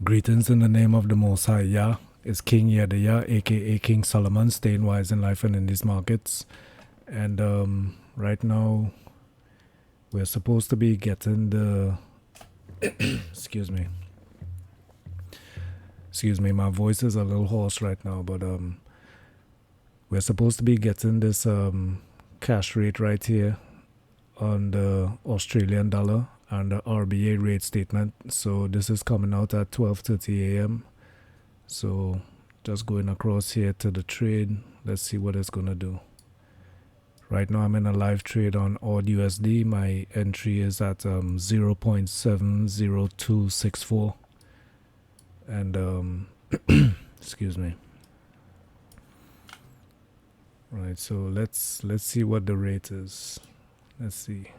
Greetings in the name of the Most High Yah. It's King Yedaya, aka King Solomon, staying wise in life and in these markets. And right now, we're supposed to be getting the. Excuse me, my voice is a little hoarse right now, but we're supposed to be getting this cash rate right here on the Australian dollar and the RBA rate statement. So this is coming out at 12:30 a.m. So just going across here to the trade. Let's see what it's gonna do. Right now I'm in a live trade on Audusd. My entry is at 0.70264, and excuse me. Right, so let's see what the rate is. Let's see.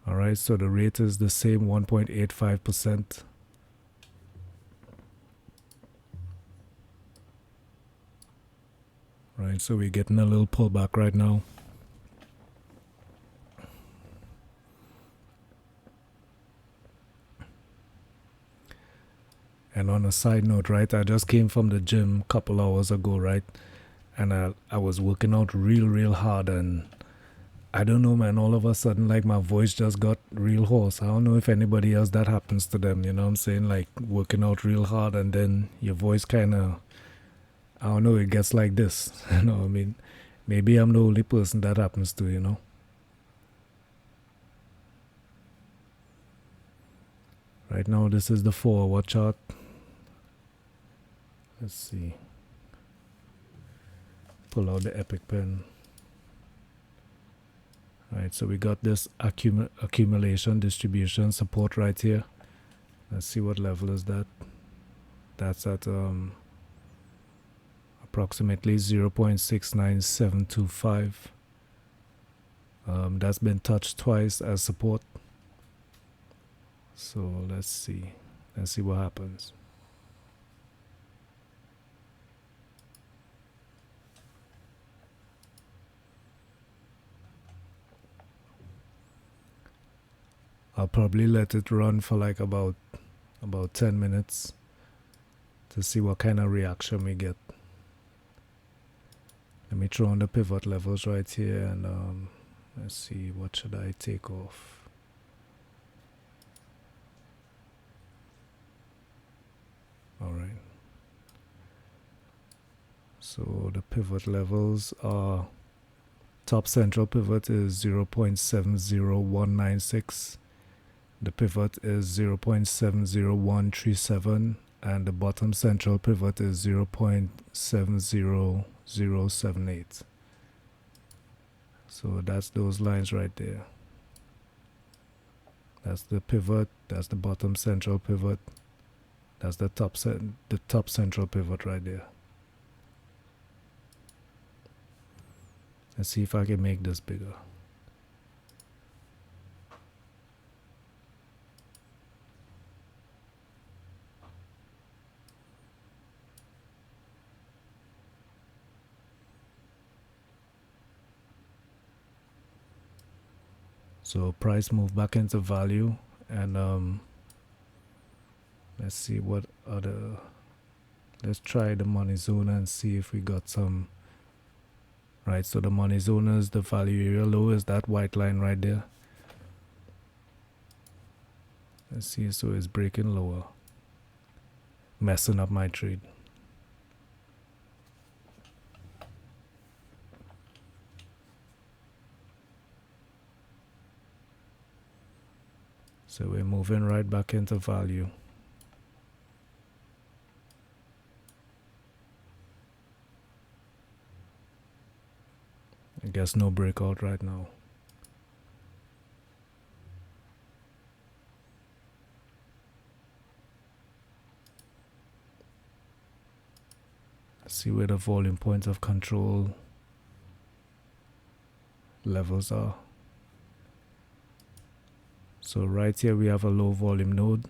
Alright, so the rate is the same, 1.85%. Right, so we're getting a little pullback right now. And on a side note, right, I just came from the gym a couple hours ago, right? And I was working out real hard, and I don't know, man, all of a sudden, like, my voice just got real hoarse. I don't know if anybody else that happens to them, you know what I'm saying? Like, working out real hard and then your voice kind of, I don't know, it gets like this. You know what I mean? Maybe I'm the only person that happens to, you know? Right now, this is the 4-hour chart. Let's see. Pull out the epic pen. Right, so we got this accumulation, distribution, support right here. Let's see what level is that. That's at approximately 0.69725. That's been touched twice as support. So let's see what happens. I'll probably let it run for like about 10 minutes to see what kind of reaction we get. Let me throw on the pivot levels right here, and let's see, what should I take off? Alright. So the pivot levels are, top central pivot is 0.70196. The pivot is 0.70137, and the bottom central pivot is 0.70078. So that's those lines right there. That's the pivot, that's the bottom central pivot, that's the top central pivot right there. Let's see if I can make this bigger. So price moved back into value, and let's see what other, let's try the money zone and see if we got some. Right, so the money zone is the value area low, is that white line right there. Let's see, so it's breaking lower, messing up my trade. So we're moving right back into value. I guess no breakout right now. Let's see where the volume points of control levels are. So right here we have a low volume node.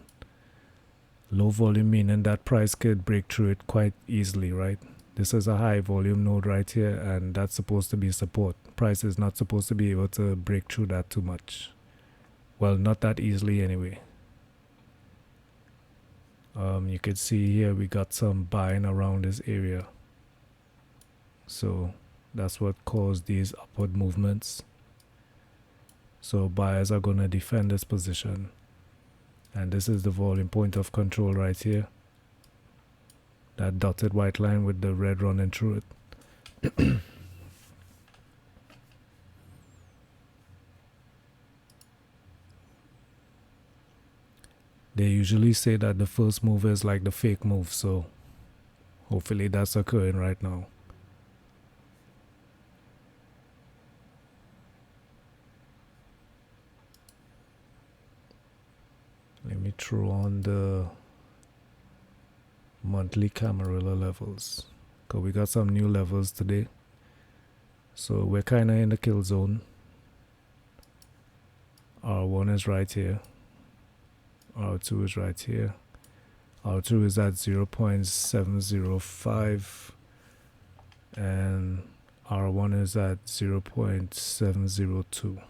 Low volume meaning that price could break through it quite easily, right? This is a high volume node right here, and that's supposed to be support. Price is not supposed to be able to break through that too much. Well, not that easily anyway. You can see here we got some buying around this area. So that's what caused these upward movements. So buyers are going to defend this position. And this is the volume point of control right here. That dotted white line with the red running through it. They usually say that the first move is like the fake move, so hopefully that's occurring right now. Let me throw on the monthly Camarilla levels, because we got some new levels today. So we're kind of in the kill zone. R1 is right here. R2 is right here. R2 is at 0.705 and R1 is at 0.702.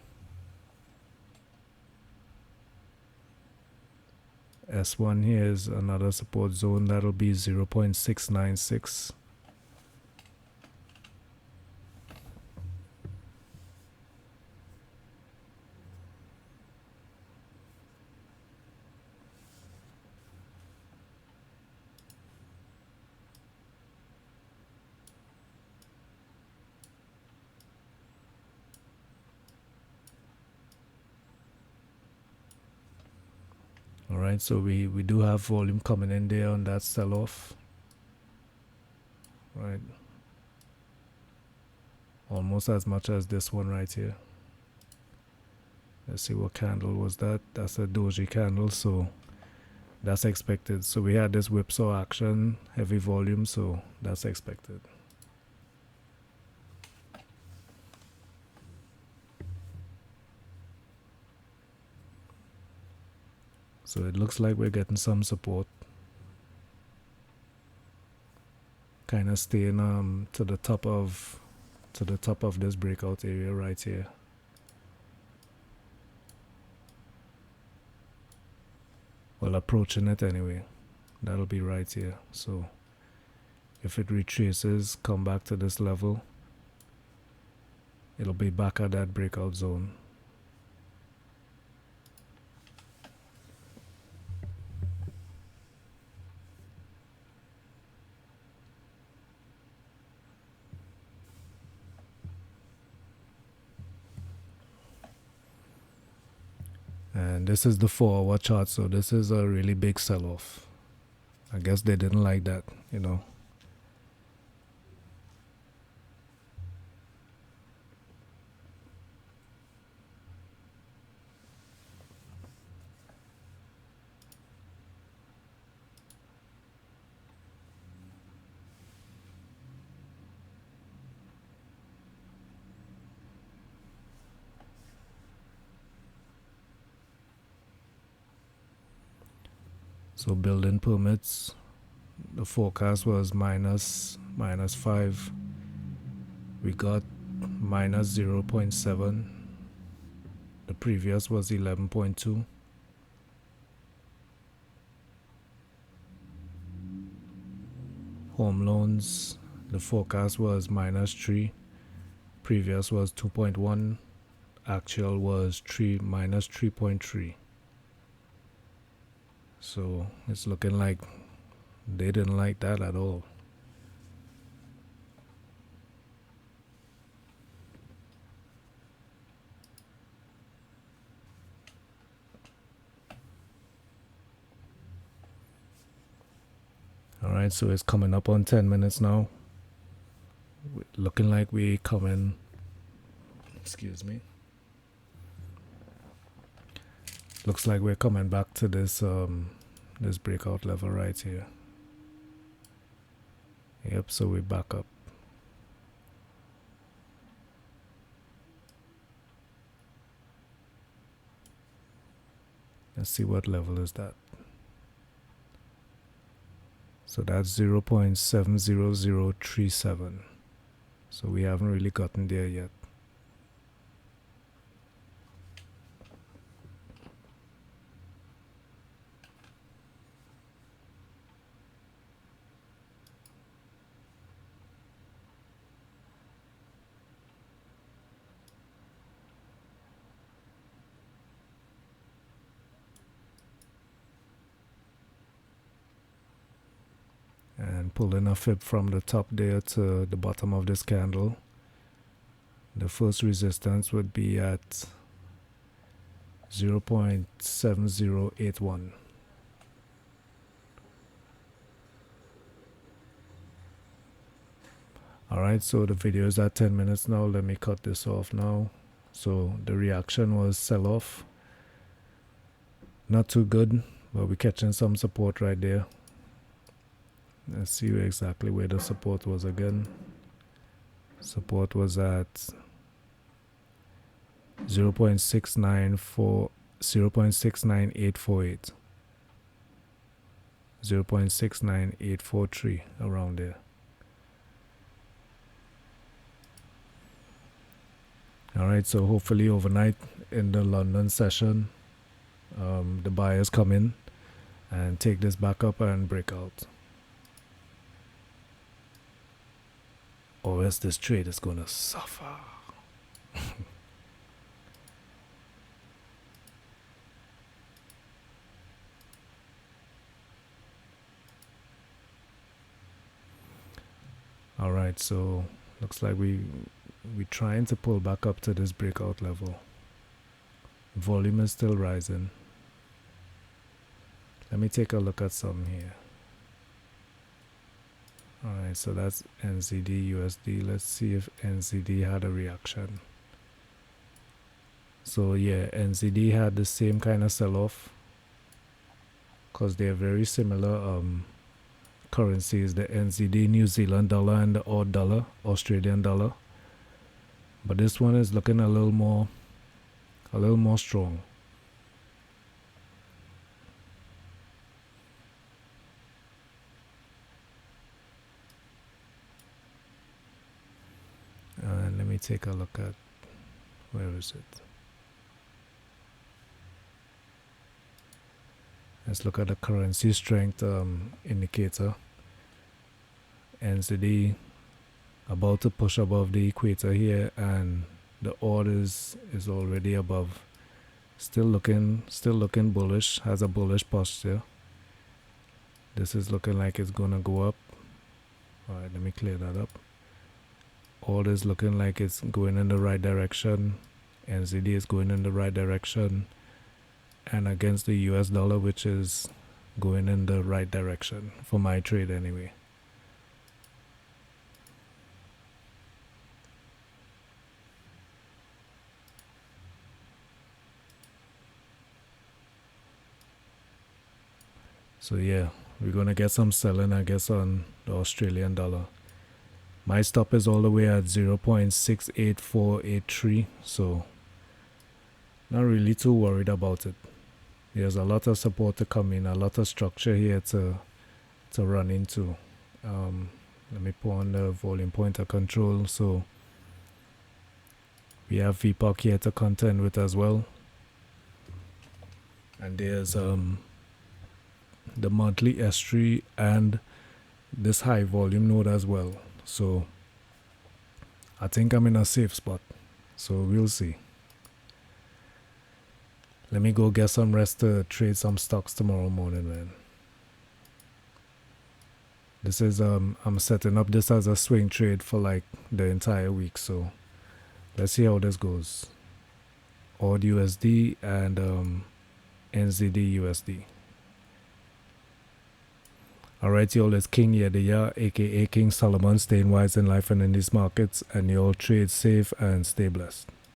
S1 here is another support zone, that'll be 0.696. Alright, so we do have volume coming in there on that sell-off. Right. Almost as much as this one right here. Let's see what candle was that. That's a doji candle, so that's expected. So we had this whipsaw action, heavy volume, so that's expected. So it looks like we're getting some support. Kind of staying to the top of this breakout area right here. Well, approaching it anyway. That'll be right here. So if it retraces, come back to this level, it'll be back at that breakout zone. And this is the 4-hour chart, so this is a really big sell-off. I guess they didn't like that, you know. So building permits, the forecast was minus 5. We got minus 0.7. The previous was 11.2. Home loans, the forecast was minus 3. Previous was 2.1. Actual was minus 3.3. So it's looking like they didn't like that at all. Alright, so it's coming up on 10 minutes now. Looking like we coming, excuse me. Looks like we're coming back to this this breakout level right here. Yep, so we back up. Let's see what level is that. So that's 0.70037. So we haven't really gotten there yet. And pulling a fib from the top there to the bottom of this candle. The first resistance would be at 0.7081. Alright, so the video is at 10 minutes now. Let me cut this off now. So the reaction was sell off. Not too good, but we're catching some support right there. Let's see exactly where the support was again. Support was at 0.69848. 0.69843, around there. Alright, so hopefully overnight in the London session, the buyers come in and take this back up and break out. Or else this trade is gonna suffer. Alright, so looks like we're trying to pull back up to this breakout level. Volume is still rising. Let me take a look at some here. Alright, so that's NZD USD. Let's see if NZD had a reaction. So yeah, NZD had the same kind of sell-off because they're very similar currencies, the NZD New Zealand dollar and the Aud dollar, Australian dollar. But this one is looking a little more strong. And let me take a look at, where is it? Let's look at the currency strength indicator. NZD about to push above the equator here, and the Aud is already above. Still looking bullish, has a bullish posture. This is looking like it's gonna go up. Alright, let me clear that up. Aud is looking like it's going in the right direction. NZD is going in the right direction, and against the US dollar, which is going in the right direction for my trade anyway. So yeah, we're gonna get some selling, I guess, on the Australian dollar. My stop is all the way at 0.68483, so not really too worried about it. There's a lot of support to come in, a lot of structure here to run into. Let me put on the volume pointer control, so we have VPOC here to contend with as well. And there's the monthly S3 and this high volume node as well. So I think I'm in a safe spot, so we'll see. Let me go get some rest to trade some stocks tomorrow morning, man. This is I'm setting up this as a swing trade for like the entire week, so let's see how this goes. Audusd and NZD USD. Alright, y'all, it's King Yediya, aka King Solomon, staying wise in life and in these markets, and y'all trade safe and stay blessed.